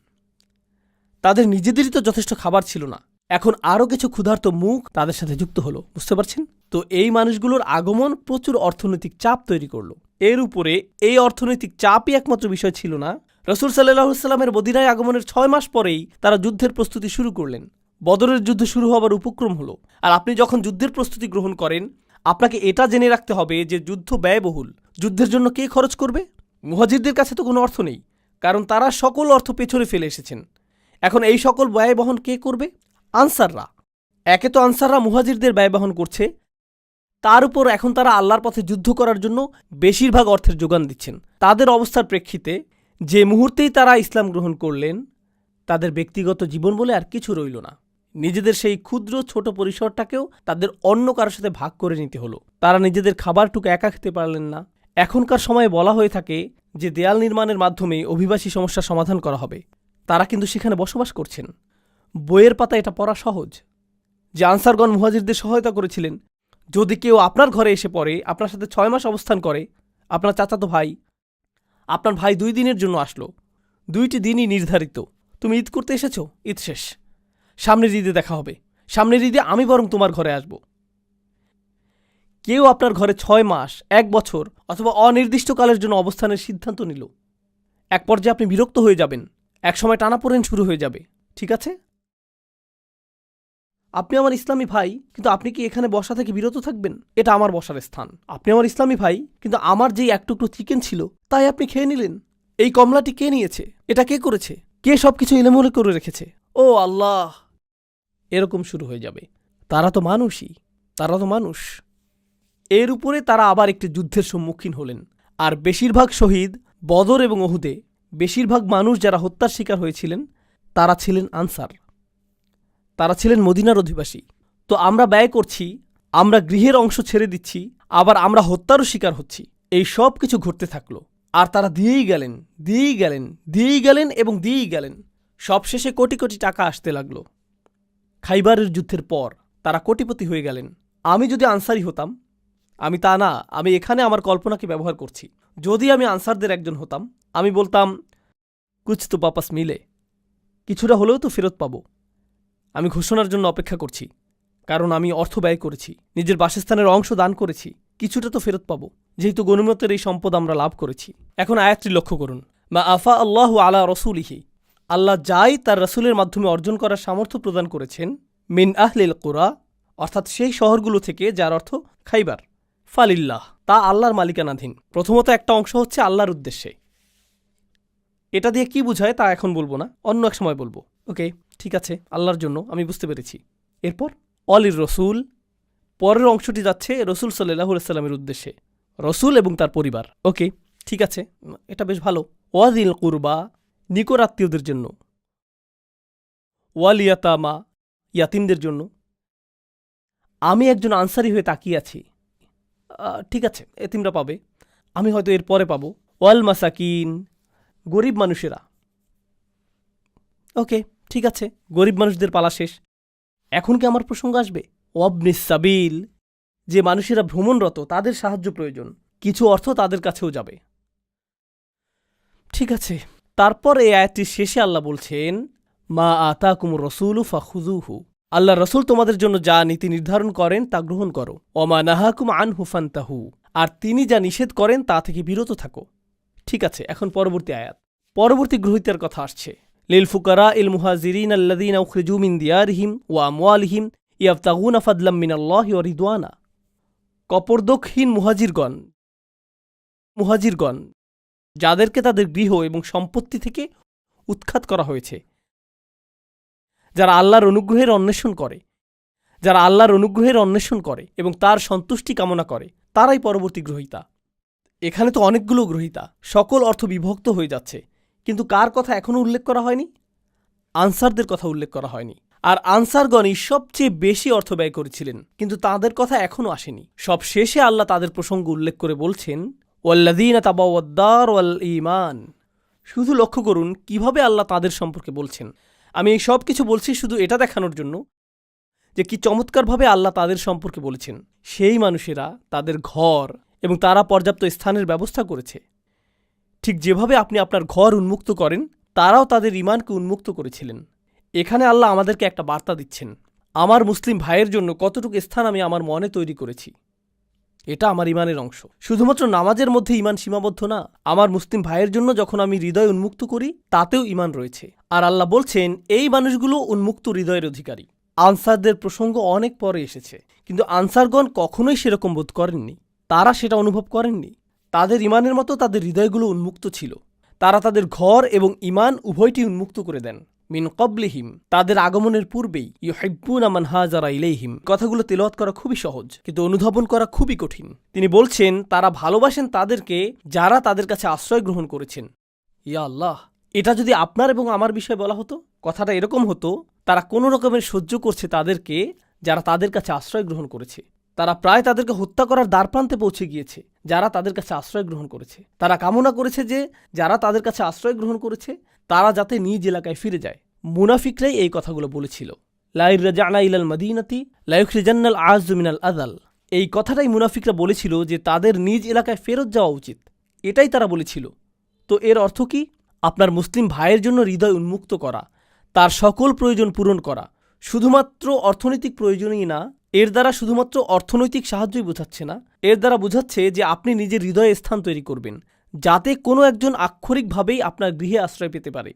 তাদের নিজেদেরই তো যথেষ্ট খাবার ছিল না, এখন আরও কিছু ক্ষুধার্ত মুখ তাদের সাথে যুক্ত হলো। বুঝতে পারছেন তো? এই মানুষগুলোর আগমন প্রচুর অর্থনৈতিক চাপ তৈরি করলো। এর উপরে এই অর্থনৈতিক চাপই একমাত্র বিষয় ছিল না। রাসূল সাল্লাল্লাহু আলাইহি ওয়াসাল্লামের মদিনায় আগমনের 6 মাস পরেই তারা যুদ্ধের প্রস্তুতি শুরু করলেন। বদরের যুদ্ধ শুরু হবার উপক্রম হলো। আর আপনি যখন যুদ্ধের প্রস্তুতি গ্রহণ করেন, আপনাকে এটা জেনে রাখতে হবে যে যুদ্ধ ব্যয়বহুল। যুদ্ধের জন্য কে খরচ করবে? মুহাজিরদের কাছে তো কোনো অর্থ নেই, কারণ তারা সকল অর্থ পেছনে ফেলে এসেছেন। এখন এই সকল ব্যয় বহন কে করবে? আনসাররা। একে তো আনসাররা মুহাজিরদের ব্যয় বহন করছে, তার উপর এখন তারা আল্লাহর পথে যুদ্ধ করার জন্য বেশিরভাগ অর্থের যোগান দিচ্ছেন। তাদের অবস্থার প্রেক্ষিতে যে মুহূর্তেই তারা ইসলাম গ্রহণ করলেন, তাদের ব্যক্তিগত জীবন বলে আর কিছু রইল না। নিজেদের সেই ক্ষুদ্র ছোট পরিসরটাকেও তাদের অন্য কারোর সাথে ভাগ করে নিতে হলো। তারা নিজেদের খাবারটুকু একা খেতে পারলেন না। এখনকার সময়ে বলা হয়ে থাকে যে দেয়াল নির্মাণের মাধ্যমে অভিবাসী সমস্যার সমাধান করা হবে। তারা কিন্তু সেখানে বসবাস করছেন। বইয়ের পাতা এটা পড়া সহজ যে আনসারগণ মুহাজিরদের সহায়তা করেছিলেন। যদি কেউ আপনার ঘরে এসে পড়ে, আপনার সাথে 6 মাস অবস্থান করে, আপনার চাচাতো ভাই, আপনার ভাই 2 দিনের জন্য আসলো, 2টি দিনই নির্ধারিত। তুমি ঈদ করতে এসেছো, ঈদ শেষ, সামনের ঈদে দেখা হবে, সামনের ঈদে আমি বরং তোমার ঘরে আসব। কেউ আপনার ঘরে 6 মাস, 1 বছর অথবা অনির্দিষ্টকালের জন্য অবস্থানের সিদ্ধান্ত নিল। এক পর্যায়ে আপনি বিরক্ত হয়ে যাবেন, এক সময় টানাপোড়েন শুরু হয়ে যাবে। ঠিক আছে, আপনি আমার ইসলামী ভাই, কিন্তু আপনি কি এখানে বসা থেকে বিরত থাকবেন? এটা আমার বসার স্থান। আপনি আমার ইসলামী ভাই, কিন্তু আমার যেই এক টুকরো চিকেন ছিল তাই আপনি খেয়ে নিলেন। এই কমলাটি কে নিয়েছে? এটা কে করেছে? কে সবকিছু এলোমেলো করে রেখেছে? ও আল্লাহ! এরকম শুরু হয়ে যাবে। তারা তো মানুষই, তারা তো মানুষ। এর উপরে তারা আবার একটি যুদ্ধের সম্মুখীন হলেন। আর বেশিরভাগ শহীদ বদর এবং উহুদে, বেশিরভাগ মানুষ যারা হত্যার শিকার হয়েছিলেন, তারা ছিলেন আনসার, তারা ছিলেন মদিনার অধিবাসী। তো আমরা ব্যয় করছি, আমরা গৃহের অংশ ছেড়ে দিচ্ছি, আবার আমরা হত্যারও শিকার হচ্ছি। এই সব কিছু ঘটতে থাকলো। আর তারা দিয়েই গেলেন, দিয়েই গেলেন, দিয়েই গেলেন এবং দিয়েই গেলেন। সবশেষে কোটি কোটি টাকা আসতে লাগলো। খাইবারের যুদ্ধের পর তারা কোটিপতি হয়ে গেলেন। আমি যদি আনসারি হতাম, আমি তা না, আমি এখানে আমার কল্পনাকে ব্যবহার করছি, যদি আমি আনসারদের একজন হতাম, আমি বলতাম কুছ তো বাপাস মিলে, কিছুটা হলেও তো ফেরত পাবো। আমি ঘোষণার জন্য অপেক্ষা করছি, কারণ আমি অর্থ ব্যয় করেছি, নিজের বাসস্থানের অংশ দান করেছি, কিছুটা তো ফেরত পাবো, যেহেতু গনিমতের এই সম্পদ আমরা লাভ করেছি। এখন আয়াতটি লক্ষ্য করুন, মা আফা আল্লাহু আলা রসুলিহি, আল্লাহ যাই তার রসুলের মাধ্যমে অর্জন করার সামর্থ্য প্রদান করেছেন, মিন আহলিল কুরা, অর্থাৎ সেই শহরগুলো থেকে, যার অর্থ খাইবার, ফালিল্লাহ, তা আল্লাহর মালিকানাধীন। প্রথমত একটা অংশ হচ্ছে আল্লাহর উদ্দেশ্যে। এটা দিয়ে কি বোঝায় তা এখন বলবো না, অন্য এক সময় বলবো। ওকে, ঠিক আছে, আল্লাহর জন্য, আমি বুঝতে পেরেছি। এরপর অলির রসুল, পরের অংশটি যাচ্ছে রসুল সাল্লাল্লাহু আলাইহি ওয়াসাল্লামের উদ্দেশ্যে, রসুল এবং তার পরিবার। ওকে, ঠিক আছে, এটা বেশ ভালো। ওয়াদিল কুরবা, নিকট আত্মীয়দের জন্য। ওয়াল ইয়াতামা, ইয়াতিমদের জন্য। আমি একজন আনসারি হয়ে তাকিয়ে আছি, ঠিক আছে, এতিমরা পাবে, আমি হয়তো এর পরে পাবো। ওয়াল মাসাকিন, গরিব মানুষেরা। ওকে, ঠিক আছে, গরিব মানুষদের পালা শেষ। এখন কি আমার প্রসঙ্গ আসবে? ওয়াবনিস সাবিল, যে মানুষেরা ভ্রমণরত, তাদের সাহায্য প্রয়োজন, কিছু অর্থ তাদের কাছেও যাবে। ঠিক আছে, তারপর এই আয়াতটির শেষে আল্লাহ বলছেন, মা আতাকুমুর রসুলু ফাখুযুহু, আল্লাহ রসুল তোমাদের জন্য যা নীতি নির্ধারণ করেন তা গ্রহণ করো। ওমা নাহাকুম আনহু ফান্তাহু, আর তিনি যা নিষেধ করেন তা থেকে বিরত থাকো। ঠিক আছে, এখন পরবর্তী আয়াত, পরবর্তী গ্রহীতার কথা আসছে। লিল ফুকারা ইল মুহাজিরিন আল্লাযীনা উখরিজু মিন দিয়ারিহিম ওয়া আমওয়ালিহিম ইয়াবতাগুনা ফাদলাম মিনাল্লাহি ওয়া রিদওয়ানা, কপরদকহীন মুহাজিরগণ, যাদেরকে তাদের গৃহ এবং সম্পত্তি থেকে উৎখাত করা হয়েছে, যারা আল্লাহর অনুগ্রহের অন্বেষণ করে, যারা আল্লাহর অনুগ্রহের অন্বেষণ করে এবং তার সন্তুষ্টি কামনা করে, তারাই পরবর্তী গ্রহীতা। এখানে তো অনেকগুলো গ্রহীতা, সকল অর্থ বিভক্ত হয়ে যাচ্ছে, কিন্তু কার কথা এখনও উল্লেখ করা হয়নি? আনসারদের কথা উল্লেখ করা হয়নি। আর আনসারগণই সবচেয়ে বেশি অর্থ ব্যয় করেছিলেন, কিন্তু তাদের কথা এখনও আসেনি। সব শেষে আল্লাহ তাদের প্রসঙ্গ উল্লেখ করে বলছেন, ওয়াল্লাযীনা তাবাওয়াদ-দার ওয়াল ঈমান। শুধু লক্ষ্য করুন কিভাবে আল্লাহ তাদের সম্পর্কে বলছেন। আমি এই সব কিছু বলছি শুধু এটা দেখানোর জন্য যে কি চমৎকারভাবে আল্লাহ তাদের সম্পর্কে বলেছেন। সেই মানুষেরা তাদের ঘর এবং তারা পর্যাপ্ত স্থানের ব্যবস্থা করেছে। ঠিক যেভাবে আপনি আপনার ঘর উন্মুক্ত করেন, তারাও তাদের ঈমানকে উন্মুক্ত করেছিলেন। এখানে আল্লাহ আমাদেরকে একটা বার্তা দিচ্ছেন, আমার মুসলিম ভাইয়ের জন্য কতটুকু স্থান আমি আমার মনে তৈরি করেছি, এটা আমার ঈমানের অংশ। শুধুমাত্র নামাজের মধ্যে ঈমান সীমাবদ্ধ না, আমার মুসলিম ভাইয়ের জন্য যখন আমি হৃদয় উন্মুক্ত করি তাতেও ঈমান রয়েছে। আর আল্লাহ বলছেন এই মানুষগুলো উন্মুক্ত হৃদয়ের অধিকারী। আনসারদের প্রসঙ্গ অনেক পরে এসেছে, কিন্তু আনসারগণ কখনোই সেরকম বোধ করেননি। তারা সেটা অনুভব করেননি। তাদের ঈমানের মতো তাদের হৃদয়গুলো উন্মুক্ত ছিল। তারা তাদের ঘর এবং ঈমান উভয়টি উন্মুক্ত করে দেন। মিন ক্বাবলিহিম, তাদের আগমনের পূর্বেই, ইউহিব্বুনা মান হাজারা ইলাইহিম। কথাগুলো তেলাওয়াত করা খুবই সহজ, কিন্তু অনুধাবন করা খুবই কঠিন। তিনি বলছেন তারা ভালোবাসেন তাদেরকে যারা তাদের কাছে আশ্রয় গ্রহণ করেছেন। ইয়া আল্লাহ, এটা যদি আপনার এবং আমার বিষয়ে বলা হতো, কথাটা এরকম হতো, তারা কোনো রকমের সহ্য করছে তাদেরকে যারা তাদের কাছে আশ্রয় গ্রহণ করেছে। তারা প্রায় তাদেরকে হত্যা করার দ্বারপ্রান্তে পৌঁছে গিয়েছে যারা তাদের কাছে আশ্রয় গ্রহণ করেছে। তারা কামনা করেছে যে যারা তাদের কাছে আশ্রয় গ্রহণ করেছে তারা যাতে নিজ এলাকায় ফিরে যায়। মুনাফিকরাই এই কথাগুলো বলেছিল, লা ইন রাজা'না ইলাল মাদিনাতি লা ইখরিজান্নাল আ'যু মিনাল আযাল। এই কথাটাই মুনাফিকরা বলেছিল যে তাদের নিজ এলাকায় ফেরত যাওয়া উচিত। এটাই তারা বলেছিল। তো এর অর্থ কি? আপনার মুসলিম ভাইয়ের জন্য হৃদয় উন্মুক্ত করা, তার সকল প্রয়োজন পূরণ করা, শুধুমাত্র অর্থনৈতিক প্রয়োজনই না, এর দ্বারা শুধুমাত্র অর্থনৈতিক সাহায্যই বোঝাচ্ছে না, এর দ্বারা বোঝাচ্ছে যে আপনি নিজের হৃদয়ে স্থান তৈরি করবেন যাতে কোনো একজন আক্ষরিকভাবেই আপনার গৃহে আশ্রয় পেতে পারে।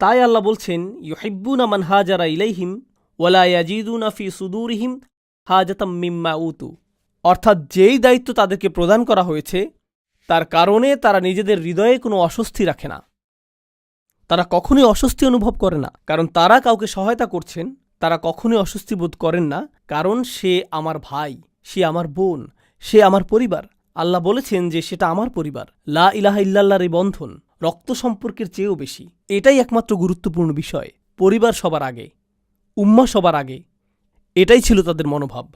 তাই আল্লাহ বলছেন, ইউহিব্বুনা মান হাজারা ইলাইহিম ওয়ালা ইয়াজিদুনা ফি সুদুরিহিম হাজাতাম মিম্মা উতু। অর্থাৎ যেই দায়িত্ব তাদেরকে প্রদান করা হয়েছে তার কারণে তারা নিজেদের হৃদয়ে কোনো অস্বস্তি রাখে না। তারা কখনোই অস্বস্তি অনুভব করে না, কারণ তারা কাউকে সহায়তা করছেন। তারা কখনোই অস্বস্তি বোধ করেন না, কারণ সে আমার ভাই, সে আমার বোন, সে আমার পরিবার। আল্লাহ বলেছেন যে সেটা আমার পরিবার। লা ইলাহা ইল্লাল্লাহর এই বন্ধন রক্ত সম্পর্কের চেয়েও বেশি। এটাই একমাত্র গুরুত্বপূর্ণ বিষয়। পরিবার সবার আগে, উম্মাহ সবার আগে, এটাই ছিল তাদের মনোভাব।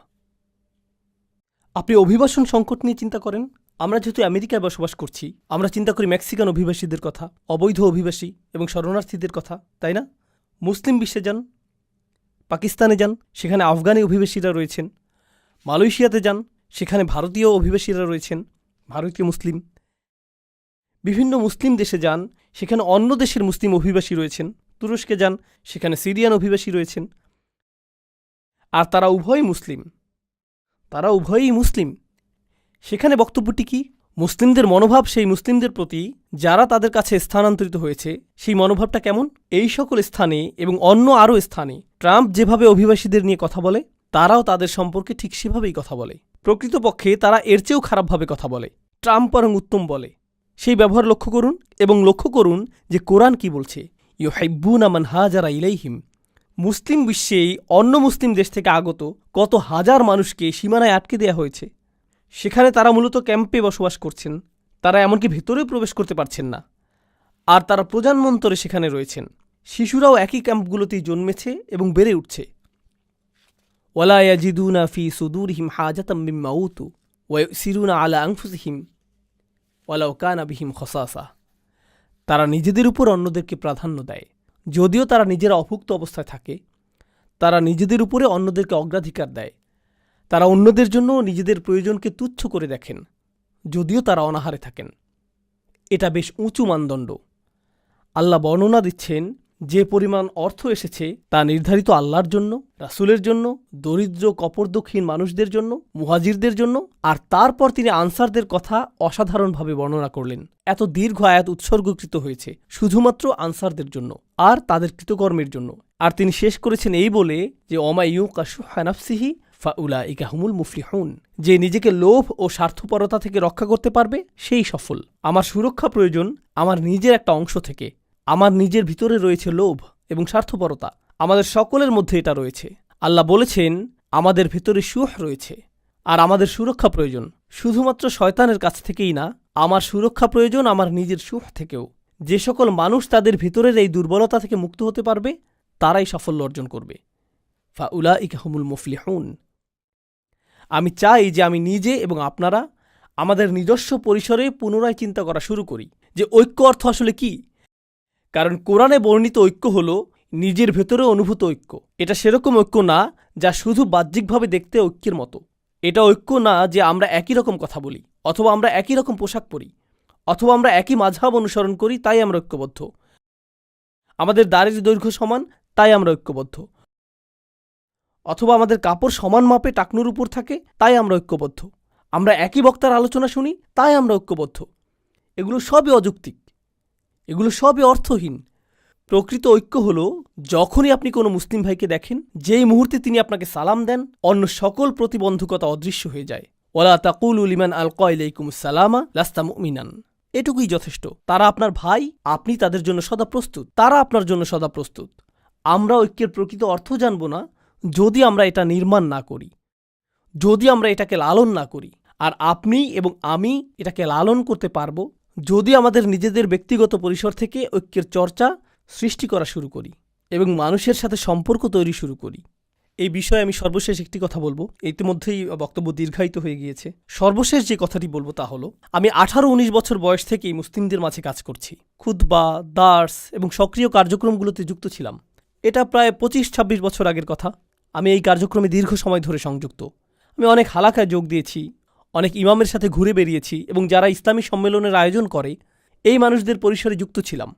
আপনি অভিবাসন সংকট নিয়ে চিন্তা করেন। আমরা যেহেতু আমেরিকায় বসবাস করছি, আমরা চিন্তা করি মেক্সিকান অভিবাসীদের কথা, অবৈধ অভিবাসী এবং শরণার্থীদের কথা, তাই না? মুসলিম বিশ্বে যান, পাকিস্তানে যান, সেখানে আফগানি অভিবাসীরা রয়েছেন। মালয়েশিয়াতে যান, সেখানে ভারতীয় অভিবাসীরা রয়েছেন, ভারতীয় মুসলিম। বিভিন্ন মুসলিম দেশে যান, সেখানে অন্য দেশের মুসলিম অভিবাসী রয়েছেন। তুরস্কে যান, সেখানে সিরিয়ান অভিবাসী রয়েছেন। আর তারা উভয়ই মুসলিম, তারা উভয়ই মুসলিম। সেখানে বক্তব্যটি কি? মুসলিমদের মনোভাব সেই মুসলিমদের প্রতি যারা তাদের কাছে স্থানান্তরিত হয়েছে, সেই মনোভাবটা কেমন? এই সকল স্থানে এবং অন্য আরও স্থানে ট্রাম্প যেভাবে অভিবাসীদের নিয়ে কথা বলে, তারাও তাদের সম্পর্কে ঠিক সেভাবেই কথা বলে। প্রকৃতপক্ষে তারা এর চেয়েও খারাপভাবে কথা বলে। ট্রাম্প বরং উত্তম বলে। সেই ব্যবহার লক্ষ্য করুন এবং লক্ষ্য করুন যে কোরআন কি বলছে। ইউহিব্বুনা মান হাজারা ইলাইহিম। মুসলিম বিশ্বেই অন্য মুসলিম দেশ থেকে আগত কত হাজার মানুষকে সীমানায় আটকে দেওয়া হয়েছে। সেখানে তারা মূলত ক্যাম্পে বসবাস করছেন। তারা এমনকি ভেতরেও প্রবেশ করতে পারছেন না। আর তারা প্রজন্মান্তরে সেখানে রয়েছেন। শিশুরাও একই ক্যাম্পগুলোতেই জন্মেছে এবং বেড়ে উঠছে। ওয়ালা ইয়াজিদুনা ফি সুদুরিহিম হাজাতাম মিম্মা উতু ওয়া ইউসিরুনা আলা আনফুসিহিম ওয়ালাউ কানা বিহিম খাসাসা। তারা নিজেদের উপর অন্যদেরকে প্রাধান্য দেয়, যদিও তারা নিজেরা অভুক্ত অবস্থায় থাকে। তারা নিজেদের উপরে অন্যদেরকে অগ্রাধিকার দেয়। তারা অন্যদের জন্য নিজেদের প্রয়োজনকে তুচ্ছ করে দেখেন, যদিও তারা অনাহারে থাকেন। এটা বেশ উঁচু মানদণ্ড। আল্লাহ বর্ণনা দিচ্ছেন যে পরিমাণ অর্থ এসেছে তা নির্ধারিত আল্লাহর জন্য, রাসূলের জন্য, দরিদ্র কপরদক্ষহীন মানুষদের জন্য, মুহাজিরদের জন্য। আর তারপর তিনি আনসারদের কথা অসাধারণভাবে বর্ণনা করলেন। এত দীর্ঘ আয়াত উৎসর্গকৃত হয়েছে শুধুমাত্র আনসারদের জন্য আর তাদের কৃতকর্মের জন্য। আর তিনি শেষ করেছেন এই বলে যে ওমা ইউকা শুহা নাফসিহি ফাউলাইকা হুমুল মুফলিহুন। যে নিজেকে লোভ ও স্বার্থপরতা থেকে রক্ষা করতে পারবে সেই সফল। আমার সুরক্ষা প্রয়োজন আমার নিজের একটা অংশ থেকে। আমার নিজের ভিতরে রয়েছে লোভ এবং স্বার্থপরতা। আমাদের সকলের মধ্যে এটা রয়েছে। আল্লাহ বলেছেন আমাদের ভিতরে শুহ রয়েছে আর আমাদের সুরক্ষা প্রয়োজন শুধুমাত্র শয়তানের কাছ থেকেই না, আমার সুরক্ষা প্রয়োজন আমার নিজের শুহ থেকেও। যে সকল মানুষ তাদের ভিতরের এই দুর্বলতা থেকে মুক্ত হতে পারবে তারাই সাফল্য অর্জন করবে। ফাউলাইকা হুমুল মুফলিহুন। আমি চাই যে আমি নিজে এবং আপনারা আমাদের নিজস্ব পরিসরে পুনরায় চিন্তা করা শুরু করি যে ঐক্য অর্থ আসলে কি। কারণ কোরআনে বর্ণিত ঐক্য হল নিজের ভেতরে অনুভূত ঐক্য। এটা সেরকম ঐক্য না যা শুধু বাহ্যিকভাবে দেখতে ঐক্যের মতো। এটা ঐক্য না যে আমরা একই রকম কথা বলি, অথবা আমরা একই রকম পোশাক পরি, অথবা আমরা একই মাযহাব অনুসরণ করি তাই আমরা ঐক্যবদ্ধ, আমাদের দাড়ির দৈর্ঘ্য সমান তাই আমরা ঐক্যবদ্ধ, অথবা আমাদের কাপড় সমান মাপে টাকনুর উপর থাকে তাই আমরা ঐক্যবদ্ধ, আমরা একই বক্তার আলোচনা শুনি তাই আমরা ঐক্যবদ্ধ। এগুলো সবই অযৌক্তিক, এগুলো সবই অর্থহীন। প্রকৃত ঐক্য হল যখনই আপনি কোনো মুসলিম ভাইকে দেখেন, যেই মুহূর্তে তিনি আপনাকে সালাম দেন, অন্য সকল প্রতিবন্ধকতা অদৃশ্য হয়ে যায়। ওয়ালা তাকুলু লিমান আলকা ইলাইকুমুস সালামা লাস্তা মুমিনান। এটুকুই যথেষ্ট। তারা আপনার ভাই, আপনি তাদের জন্য সদা প্রস্তুত, তারা আপনার জন্য সদা প্রস্তুত। আমরা ঐক্যের প্রকৃত অর্থ জানব না যদি আমরা এটা নির্মাণ না করি, যদি আমরা এটাকে লালন না করি। আর আপনি এবং আমি এটাকে লালন করতে পারব যদি আমাদের নিজেদের ব্যক্তিগত পরিসর থেকে ঐক্যের চর্চা সৃষ্টি করা শুরু করি এবং মানুষের সাথে সম্পর্ক তৈরি শুরু করি। এই বিষয়ে আমি সর্বশেষ একটি কথা বলবো। ইতিমধ্যেই বক্তব্য দীর্ঘায়িত হয়ে গিয়েছে। সর্বশেষ যে কথাটি বলবো তা হলো, আমি 18-19 বছর বয়স থেকেই মুসলিমদের মাঝে কাজ করছি। খুতবা, দার্স এবং সক্রিয় কার্যক্রমগুলোতে যুক্ত ছিলাম। এটা প্রায় 25-26 বছর আগের কথা। আমি এই কার্যক্রমে দীর্ঘ সময় ধরে সংযুক্ত। আমি অনেক হালাকায় যোগ দিয়েছি, অনেক ইমামের সাথে ঘুরে বেরিয়েছি এবং যারা ইসলামী সম্মেলনের আয়োজন করে এই মানুষদের পরিসরে যুক্ত ছিলাম।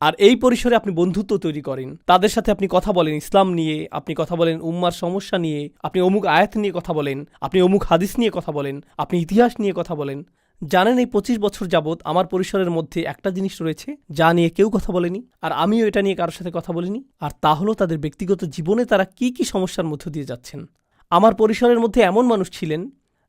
আর এই পরিসরে আপনি বন্ধুত্ব তৈরি করেন, তাদের সাথে আপনি কথা বলেন ইসলাম নিয়ে, আপনি কথা বলেন উম্মার সমস্যা নিয়ে, আপনি অমুক আয়াত নিয়ে কথা বলেন, আপনি অমুক হাদিস নিয়ে কথা বলেন, আপনি ইতিহাস নিয়ে কথা বলেন। জানেন, এই 25 বছর যাবৎ আমার পরিসরের মধ্যে একটা জিনিস রয়েছে যা নিয়ে কেউ কথা বলেনি, আর আমিও এটা নিয়ে কারোর সাথে কথা বলিনি। আর তা হলো তাদের ব্যক্তিগত জীবনে তারা কি কি সমস্যার মধ্য দিয়ে যাচ্ছেন। আমার পরিসরের মধ্যে এমন মানুষ ছিলেন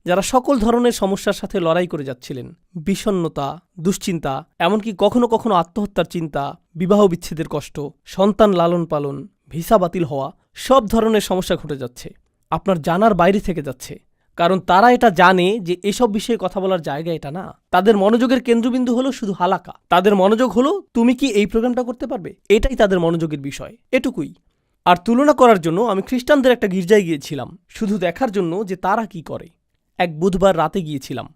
যারা সকল ধরনের সমস্যার সাথে লড়াই করে যাচ্ছিলেন। বিষণ্ণতা, দুশ্চিন্তা, এমনকি কখনো কখনো আত্মহত্যার চিন্তা, বিবাহ বিচ্ছেদের কষ্ট, সন্তান লালন পালন, ভিসা বাতিল হওয়া, সব ধরনের সমস্যা ঘটে যাচ্ছে, আপনার জানার বাইরে থেকে যাচ্ছে। কারণ তারা এটা জানে যে এসব বিষয়ে কথা বলার জায়গা এটা না। তাদের মনোযোগের কেন্দ্রবিন্দু হলো শুধু হালাকা। তাদের মনোযোগ হলো তুমি কি এই প্রোগ্রামটা করতে পারবে, এটাই তাদের মনোযোগের বিষয়, এটুকুই। আর তুলনা করার জন্য আমি খ্রিস্টানদের একটা গির্জায় গিয়েছিলাম, শুধু দেখার জন্য যে তারা কি করে। এক বুধবার রাতে গিয়েছিলাম,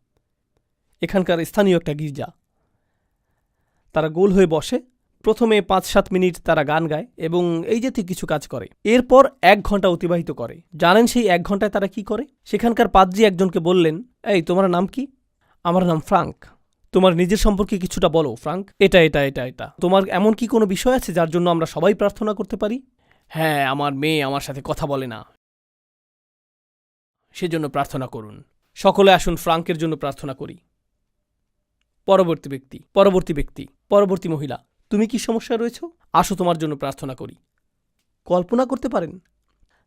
এখানকার স্থানীয় একটা গির্জা। তারা গোল হয়ে বসে, প্রথমে 5-7 মিনিট তারা গান গায় এবং এই জাতীয় কিছু কাজ করে। এরপর 1 ঘন্টা অতিবাহিত করে। জানেন সেই 1 ঘন্টায় তারা কি করে? সেখানকার পাদ্রী একজনকে বললেন, এই তোমার নাম কি? আমার নাম ফ্রাঙ্ক। তোমার নিজের সম্পর্কে কিছুটা বলো ফ্রাঙ্ক। এটা এটা এটা এটা তোমার এমন কি কোনো বিষয় আছে যার জন্য আমরা সবাই প্রার্থনা করতে পারি? হ্যাঁ, আমার মেয়ে আমার সাথে কথা বলে না, সেজন্য প্রার্থনা করুন। সকলে আসুন ফ্রাঙ্কের জন্য প্রার্থনা করি। পরবর্তী ব্যক্তি, পরবর্তী ব্যক্তি, পরবর্তী মহিলা, তুমি কি সমস্যায় রয়েছ? আসো তোমার জন্য প্রার্থনা করি। কল্পনা করতে পারেন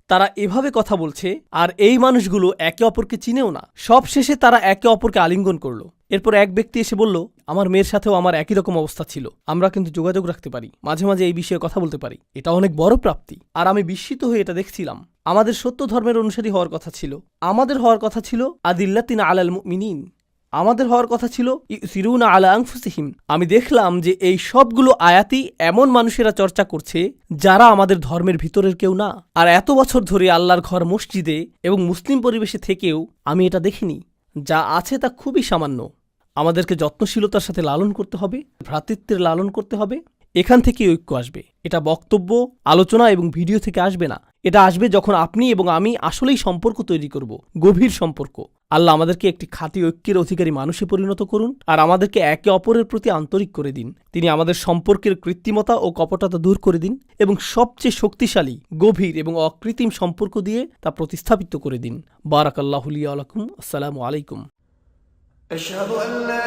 তারা এভাবে কথা বলছে, আর এই মানুষগুলো একে অপরকে চিনেও না। সব শেষে তারা একে অপরকে আলিঙ্গন করলো। এরপর এক ব্যক্তি এসে বলল, আমার মেয়ের সাথেও আমার একই রকম অবস্থা ছিল, আমরা কিন্তু যোগাযোগ রাখতে পারি, মাঝে মাঝে এই বিষয়ে কথা বলতে পারি, এটা অনেক বড় প্রাপ্তি। আর আমি বিস্মিত হয়ে এটা দেখছিলাম। আমাদের সত্য ধর্মের অনুসারী হওয়ার কথা ছিল, আমাদের হওয়ার কথা ছিল আদিল্লাতিনা আলাল মুমিনিন, আমাদের হওয়ার কথা ছিল ইউসিরুনা আলা আনফুসিহিম। আমি দেখলাম যে এই সবগুলো আয়াতই এমন মানুষেরা চর্চা করছে যারা আমাদের ধর্মের ভিতরের কেউ না। আর এত বছর ধরে আল্লাহর ঘর মসজিদে এবং মুসলিম পরিবেশে থেকেও আমি এটা দেখিনি। যা আছে তা খুবই সামান্য। আমাদেরকে যত্নশীলতার সাথে লালন করতে হবে, ভ্রাতৃত্বের লালন করতে হবে। এখান থেকেই ঐক্য আসবে। এটা বক্তব্য, আলোচনা এবং ভিডিও থেকে আসবে না। এটা আসবে যখন আপনি এবং আমি আসলেই সম্পর্ক তৈরি করব, গভীর সম্পর্ক। আল্লাহ আমাদেরকে একটি খাঁটি ঐক্যের অধিকারী মানুষে পরিণত করুন, আর আমাদেরকে একে অপরের প্রতি আন্তরিক করে দিন। তিনি আমাদের সম্পর্কের কৃত্রিমতা ও কপটতা দূর করে দিন এবং সবচেয়ে শক্তিশালী, গভীর এবং অকৃত্রিম সম্পর্ক দিয়ে তা প্রতিস্থাপিত করে দিন। বারাকাল্লাহু লি ওয়া লাকুম। আসসালামু আলাইকুম। أشهد أن لا